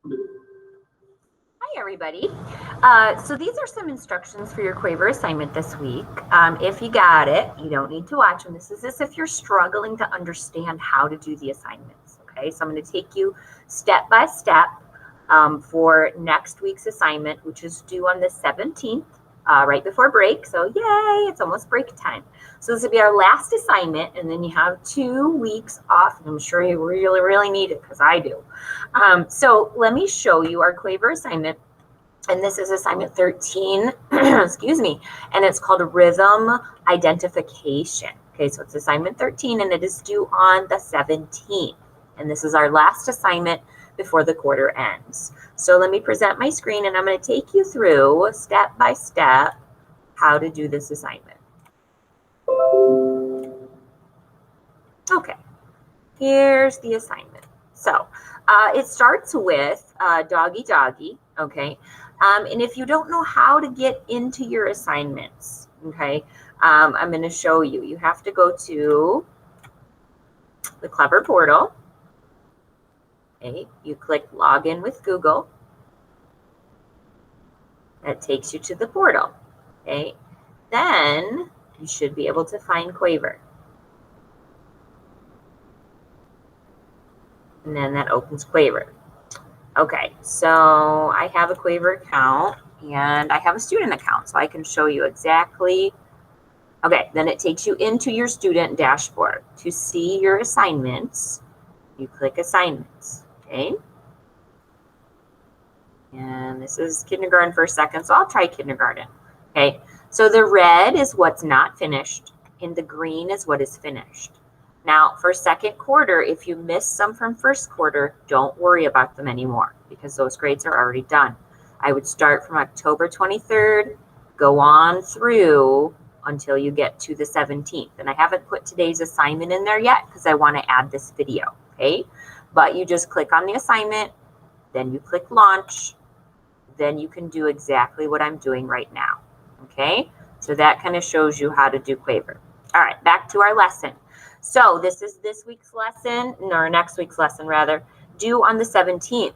Hi, everybody. So these are some instructions for your Quaver assignment this week. If you got it, you don't need to watch them. This is as if you're struggling to understand how to do the assignments. Okay, so I'm going to take you step by step for next week's assignment, which is due on the 17th, right before break. So yay, it's almost break time. So this will be our last assignment, and then you have 2 weeks off. And I'm sure you really, really need it because I do. So let me show you our Quaver assignment. And this is assignment 13, excuse me, and it's called rhythm identification. Okay, so it's assignment 13 and it is due on the 17th. And this is our last assignment before the quarter ends. So let me present my screen and I'm going to take you through step by step how to do this assignment. Okay, here's the assignment. So it starts with doggy doggy, okay? And if you don't know how to get into your assignments, okay, I'm going to show you. You have to go to the Clever portal. Okay, you click login with Google. That takes you to the portal. Okay, then you should be able to find Quaver. And then that opens Quaver. Okay, so I have a Quaver account and I have a student account, so I can show you exactly. Okay, then it takes you into your student dashboard. To see your assignments, you click assignments, okay? And this is kindergarten for a second, so I'll try kindergarten, okay? So the red is what's not finished and the green is what is finished. Now, for second quarter, if you missed some from first quarter, don't worry about them anymore because those grades are already done. I would start from October 23rd, go on through until you get to the 17th. And I haven't put today's assignment in there yet because I want to add this video, okay? But you just click on the assignment, then you click launch, then you can do exactly what I'm doing right now, okay? So that kind of shows you how to do Quaver. All right, back to our lesson. So this is this week's lesson, or next week's lesson rather, due on the 17th.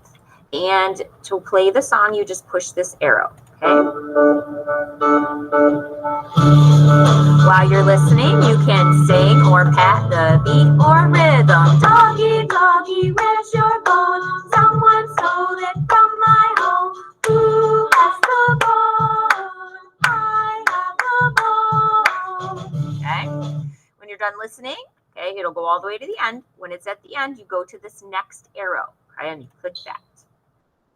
And to play the song, you just push this arrow, okay? While you're listening, you can sing or pat the beat or rhythm. Doggy, doggy, where's your bone? Someone stole it from my home. Who has the bone? I have the bone. Okay? When you're done listening, okay, it'll go all the way to the end. When it's at the end, you go to this next arrow, okay, and you click that.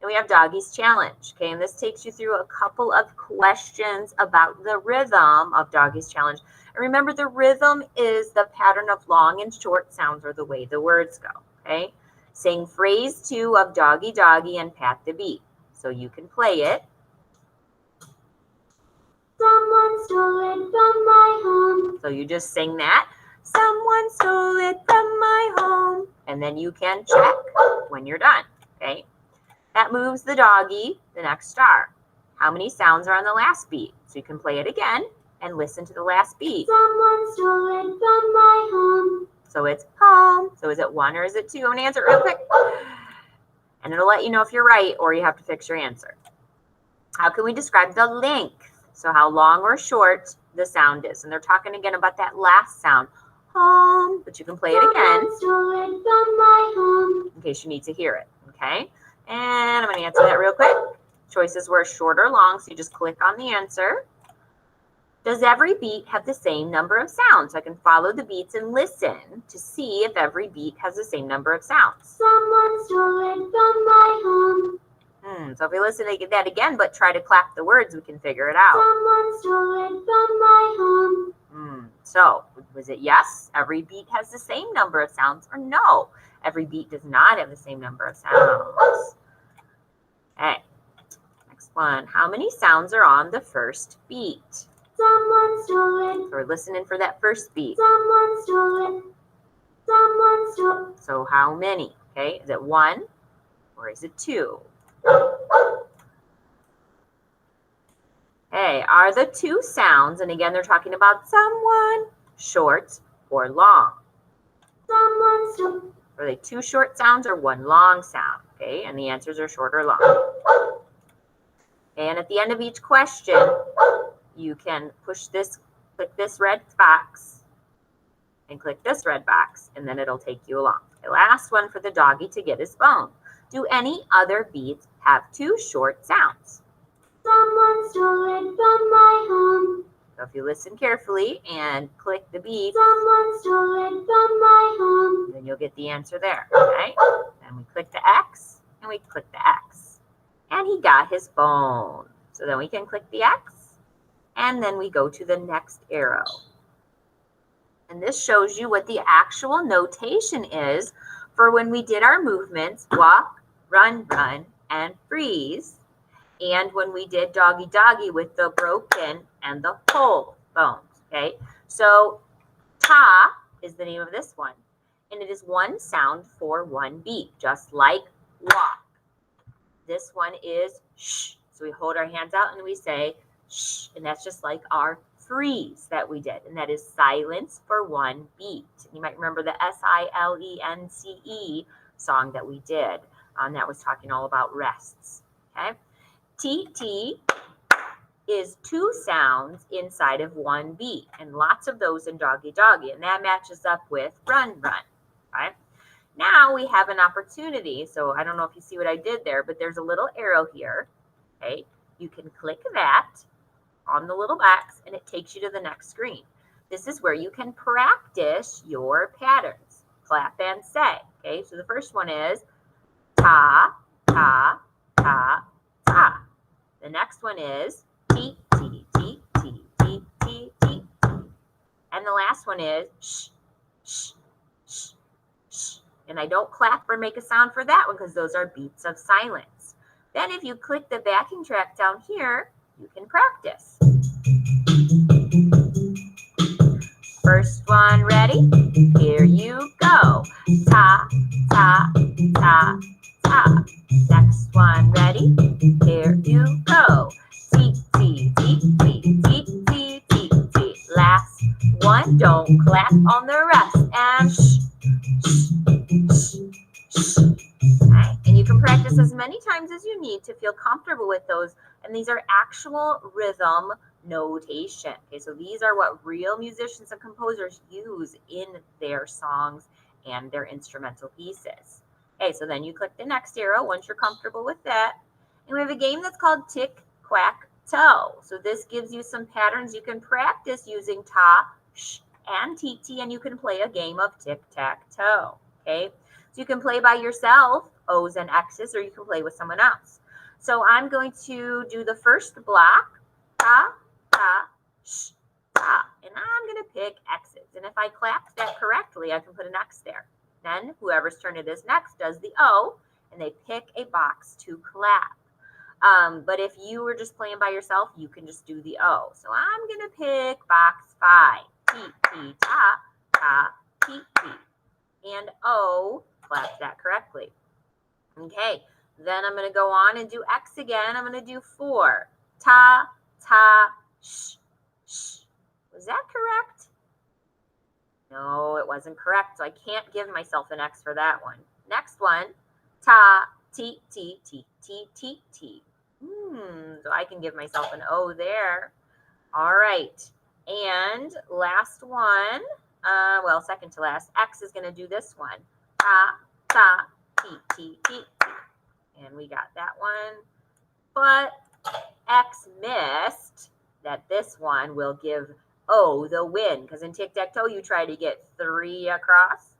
Then we have Doggy's Challenge, okay, and this takes you through a couple of questions about the rhythm of Doggy's Challenge. And remember, the rhythm is the pattern of long and short sounds or the way the words go, okay? Sing phrase 2 of Doggy Doggy and pat the beat. So you can play it. Someone stole it from my home. So you just sing that. Someone stole it from my home. And then you can check when you're done, okay? That moves the doggy, the next star. How many sounds are on the last beat? So you can play it again and listen to the last beat. Someone stole it from my home. So it's home. So is it 1 or is it 2? I'm going to answer it real quick. And it'll let you know if you're right or you have to fix your answer. How can we describe the length? So how long or short the sound is. And they're talking again about that last sound. Home. But you can play it again. Someone stole it from my home. In case you need to hear it. Okay. And I'm going to answer that real quick. Choices were short or long, so you just click on the answer. Does every beat have the same number of sounds? So I can follow the beats and listen to see if every beat has the same number of sounds. Someone stole it from my home. So if we listen to that again, but try to clap the words, we can figure it out. Someone stole it from my home. So was it yes, every beat has the same number of sounds, or no, every beat does not have the same number of sounds? Okay, next one. How many sounds are on the first beat? Someone stole it. So we're listening for that first beat. Someone stole it. Someone stole it. So how many? Okay, is it 1 or is it 2? Okay, are the 2 sounds, and again they're talking about someone, short or long? Someone stole it. Are they 2 short sounds or 1 long sound? Okay, and the answers are short or long. And at the end of each question, you can push this, click this red box, and click this red box, and then it'll take you along. The last one for the doggy to get his bone. Do any other beats have two short sounds? Someone stole it from my home. So if you listen carefully and click the beat, someone stole it from my home, then you'll get the answer there, okay? Then we click the X, and we click the X. And he got his bone. So then we can click the X, and then we go to the next arrow. And this shows you what the actual notation is for when we did our movements, walk, run, and freeze. And when we did doggy doggy with the broken and the whole bones, okay? So ta is the name of this one. And it is one sound for one beat, just like walk. This one is shh. So we hold our hands out and we say shh. And that's just like our freeze that we did. And that is silence for one beat. You might remember the SILENCE song that we did. That was talking all about rests, okay? TT is two sounds inside of one beat, and lots of those in doggy doggy, and that matches up with run. Right? Now we have an opportunity. So I don't know if you see what I did there, but there's a little arrow here. Okay, you can click that on the little box, and it takes you to the next screen. This is where you can practice your patterns. Clap and say. Okay, so the first one is ta, ta, ta, ta. The next one is T, T, T, T, T, T, T. And the last one is sh, sh, sh, sh. And I don't clap or make a sound for that one because those are beats of silence. Then if you click the backing track down here, you can practice. First one ready? Here you go. Ta, ta, ta, ta. Next one ready? Here you go. T, T, T, T, T, T, T, T. Last one, don't clap on the rest. And shh, shh, shh, shh. Okay. And you can practice as many times as you need to feel comfortable with those. And these are actual rhythm notation. Okay, so these are what real musicians and composers use in their songs and their instrumental pieces. Okay, so then you click the next arrow once you're comfortable with that. And we have a game that's called Tick, Quack, Toe. So this gives you some patterns you can practice using ta, sh, and TT, and you can play a game of tic-tac-toe. Okay, so you can play by yourself, O's and X's, or you can play with someone else. So I'm going to do the first block, ta, ta, sh, ta. And I'm going to pick X's. And if I clap that correctly, I can put an X there. Then whoever's turn it is next does the O, and they pick a box to clap. But if you were just playing by yourself, you can just do the O. So I'm going to pick box 5. T, T, ta, ta, T, T. And O, clap that correctly. Okay, then I'm going to go on and do X again. I'm going to do 4. Ta, ta, sh, sh. Was that correct? No, it wasn't correct. So I can't give myself an X for that one. Next one, ta, T, T, T, T, T, T. So I can give myself an O there. All right. And last one, well, second to last, X is going to do this one. Ta, ta, T, T, T, T. And we got that one. But X missed that this one will give O the win. Because in tic-tac-toe, you try to get 3 across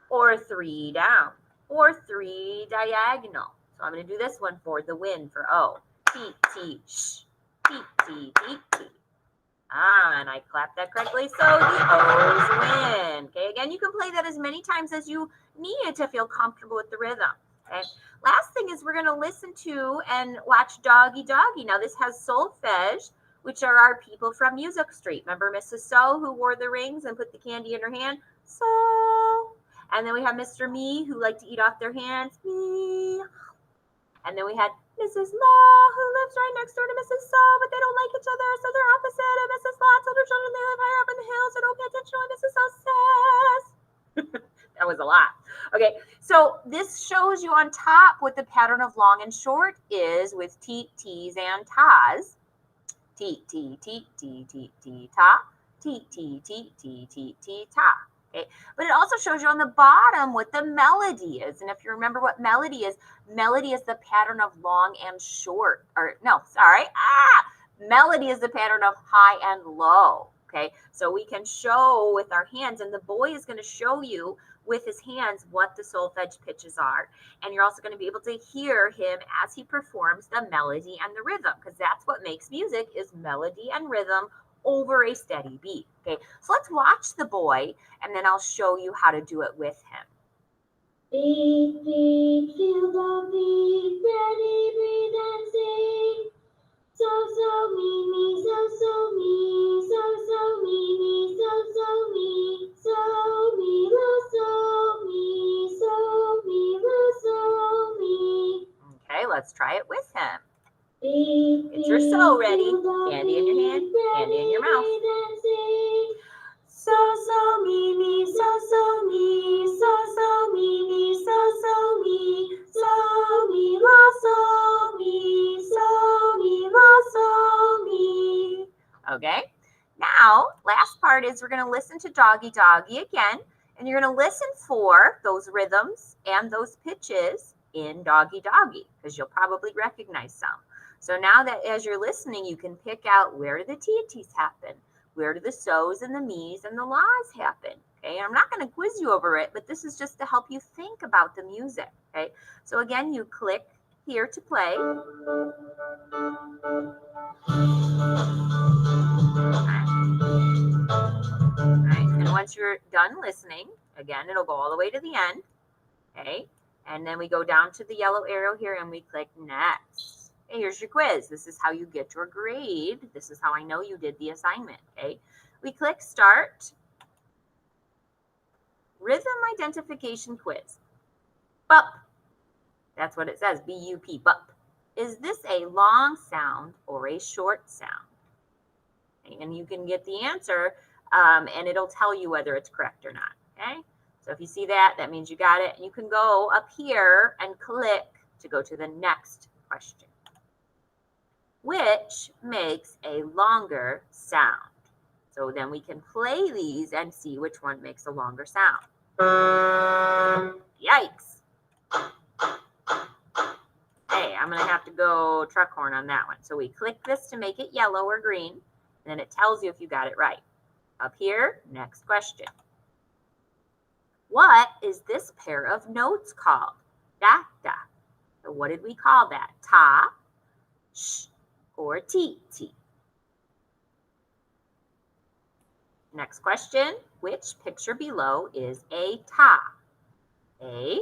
or 3 down or 3 diagonal. So I'm going to do this one for the win for O. T, T, sh, T, T, T, T. And I clapped that correctly, so the O's win. Okay, again, you can play that as many times as you need to feel comfortable with the rhythm. Okay, last thing is we're going to listen to and watch Doggy Doggy. Now, this has solfege, which are our people from Music Street. Remember Mrs. So, who wore the rings and put the candy in her hand? So. And then we have Mr. Me, who liked to eat off their hands. Me. And then we had Mrs. Law, who lives right next door to Mrs. So, but they don't like each other, so they're opposite. And Mrs. Law told her children they live higher up in the hills, so don't pay attention to what Mrs. So says. That was a lot. Okay, so this shows you on top what the pattern of long and short is with teet, tees, and tas. Teet, tee, teet, tee, teet, tee, ta. Teet, tee, teet, tee, teet, tee, ta. Okay, but it also shows you on the bottom what the melody is. And if you remember what melody is the pattern of long and short. Or no, sorry. Melody is the pattern of high and low. Okay, so we can show with our hands, and the boy is going to show you with his hands what the solfege pitches are. And you're also going to be able to hear him as he performs the melody and the rhythm, because that's what makes music, is melody and rhythm over a steady beat. Okay, so let's watch the boy, and then I'll show you how to do it with him. Beat, beat, feel the beat, ready, breathe and sing. So, so, me, me, so, me, so, me, me, so, me, so, me, la, so, me. Okay, let's try it with him. Beat, Get your so ready. feel Candy in your hand, candy in your mouth. breathe and sing. So, me, me, so, me, so, me, me, so, me, la, so, me. Okay, now last part is we're going to listen to Doggy Doggy again, and you're going to listen for those rhythms and those pitches in Doggy Doggy, because you'll probably recognize some. So now that as you're listening, you can pick out where do the teetees happen, where do the so's and the me's and the la's happen. Okay, I'm not going to quiz you over it, but this is just to help you think about the music. Okay, so again, you click here to play. And once you're done listening, again, it'll go all the way to the end. Okay, and then we go down to the yellow arrow here and we click next. Okay, here's your quiz. This is how you get your grade. This is how I know you did the assignment. Okay, we click start. Rhythm identification quiz. Bup. That's what it says, B-U-P, bup. Is this a long sound or a short sound? Okay, and you can get the answer, and it'll tell you whether it's correct or not. Okay, so if you see that, that means you got it. And you can go up here and click to go to the next question. Which makes a longer sound? So then we can play these and see which one makes a longer sound. Yikes. Hey, I'm going to have to go truck horn on that one. So we click this to make it yellow or green. And then it tells you if you got it right. Up here, next question. What is this pair of notes called? Da, da. So what did we call that? Ta, sh, or ti, ti. Next question. Which picture below is a ta? A,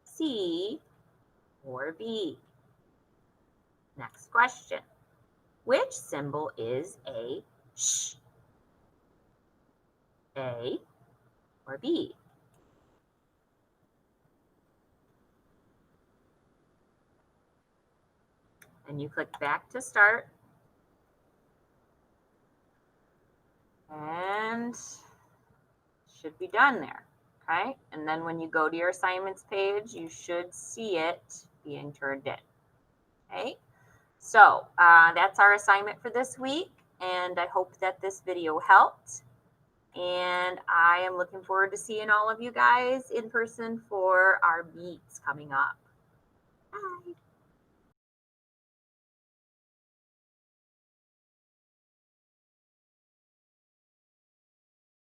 C, or B? Next question. Which symbol is a sh? A or B? And you click back to start. And should be done there. Okay, and then when you go to your assignments page, you should see it being turned in. Okay, so that's our assignment for this week, and I hope that this video helped. And I am looking forward to seeing all of you guys in person for our meets coming up. Bye.